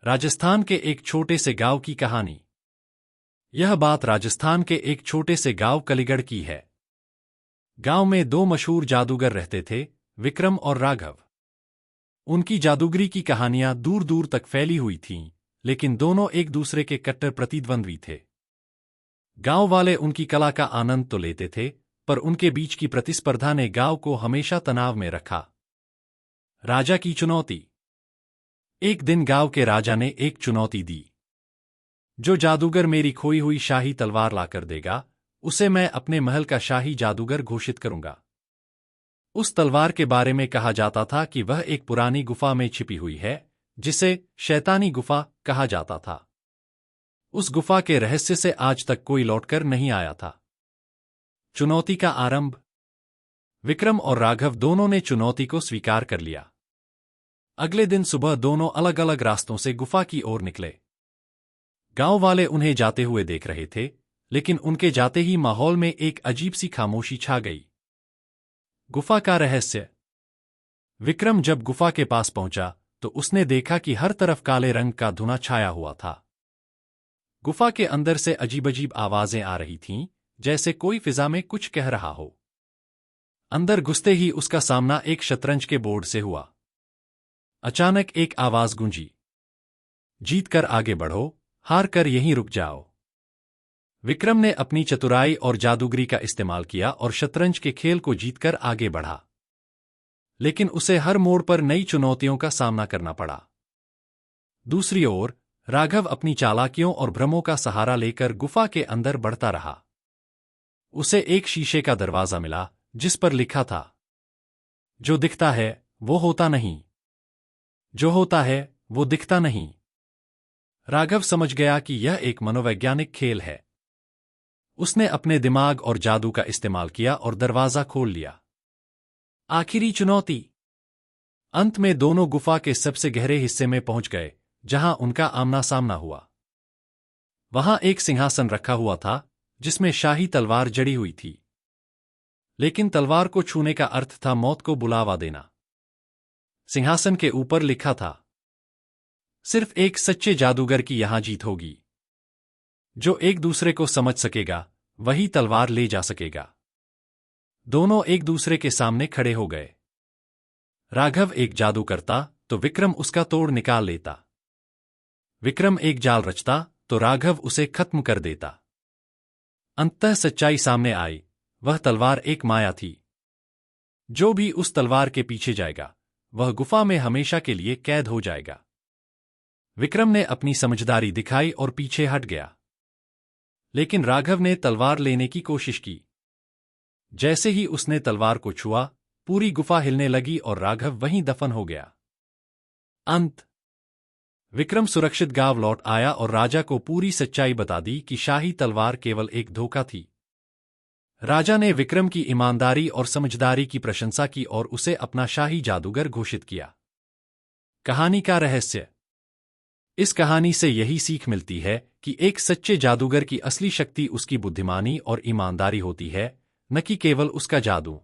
राजस्थान के एक छोटे से गांव की कहानी। यह बात राजस्थान के एक छोटे से गांव कलिगढ़ की है। गांव में दो मशहूर जादूगर रहते थे, विक्रम और राघव। उनकी जादूगरी की कहानियां दूर दूर तक फैली हुई थीं, लेकिन दोनों एक दूसरे के कट्टर प्रतिद्वंद्वी थे। गांव वाले उनकी कला का आनंद तो लेते थे, पर उनके बीच की प्रतिस्पर्धा ने गांव को हमेशा तनाव में रखा। राजा की चुनौती। एक दिन गांव के राजा ने एक चुनौती दी। जो जादूगर मेरी खोई हुई शाही तलवार लाकर देगा, उसे मैं अपने महल का शाही जादूगर घोषित करूंगा। उस तलवार के बारे में कहा जाता था कि वह एक पुरानी गुफा में छिपी हुई है, जिसे शैतानी गुफा कहा जाता था। उस गुफा के रहस्य से आज तक कोई लौटकर नहीं आया था। चुनौती का आरंभ। विक्रम और राघव दोनों ने चुनौती को स्वीकार कर लिया। अगले दिन सुबह दोनों अलग अलग रास्तों से गुफा की ओर निकले। गांव वाले उन्हें जाते हुए देख रहे थे, लेकिन उनके जाते ही माहौल में एक अजीब सी खामोशी छा गई। गुफा का रहस्य। विक्रम जब गुफा के पास पहुंचा तो उसने देखा कि हर तरफ काले रंग का धुआं छाया हुआ था। गुफा के अंदर से अजीब-अजीब आवाजें आ रही थीं, जैसे कोई फिजा में कुछ कह रहा हो। अंदर घुसते ही उसका सामना एक शतरंज के बोर्ड से हुआ। अचानक एक आवाज गूंजी, जीत कर आगे बढ़ो, हार कर यहीं रुक जाओ। विक्रम ने अपनी चतुराई और जादूगरी का इस्तेमाल किया और शतरंज के खेल को जीतकर आगे बढ़ा। लेकिन उसे हर मोड़ पर नई चुनौतियों का सामना करना पड़ा। दूसरी ओर राघव अपनी चालाकियों और भ्रमों का सहारा लेकर गुफा के अंदर बढ़ता रहा। उसे एक शीशे का दरवाजा मिला, जिस पर लिखा था, जो दिखता है वो होता नहीं, जो होता है वो दिखता नहीं। राघव समझ गया कि यह एक मनोवैज्ञानिक खेल है। उसने अपने दिमाग और जादू का इस्तेमाल किया और दरवाजा खोल लिया। आखिरी चुनौती। अंत में दोनों गुफा के सबसे गहरे हिस्से में पहुंच गए, जहां उनका आमना सामना हुआ। वहां एक सिंहासन रखा हुआ था, जिसमें शाही तलवार जड़ी हुई थी। लेकिन तलवार को छूने का अर्थ था मौत को बुलावा देना। सिंहासन के ऊपर लिखा था, सिर्फ एक सच्चे जादूगर की यहां जीत होगी। जो एक दूसरे को समझ सकेगा, वही तलवार ले जा सकेगा। दोनों एक दूसरे के सामने खड़े हो गए। राघव एक जादू करता तो विक्रम उसका तोड़ निकाल लेता। विक्रम एक जाल रचता तो राघव उसे खत्म कर देता। अंततः सच्चाई सामने आई, वह तलवार एक माया थी। जो भी उस तलवार के पीछे जाएगा, वह गुफा में हमेशा के लिए कैद हो जाएगा। विक्रम ने अपनी समझदारी दिखाई और पीछे हट गया। लेकिन राघव ने तलवार लेने की कोशिश की। जैसे ही उसने तलवार को छुआ, पूरी गुफा हिलने लगी और राघव वहीं दफन हो गया। अंत। विक्रम सुरक्षित गांव लौट आया और राजा को पूरी सच्चाई बता दी कि शाही तलवार केवल एक धोखा थी। राजा ने विक्रम की ईमानदारी और समझदारी की प्रशंसा की और उसे अपना शाही जादूगर घोषित किया। कहानी का रहस्य। इस कहानी से यही सीख मिलती है कि एक सच्चे जादूगर की असली शक्ति उसकी बुद्धिमानी और ईमानदारी होती है, न कि केवल उसका जादू।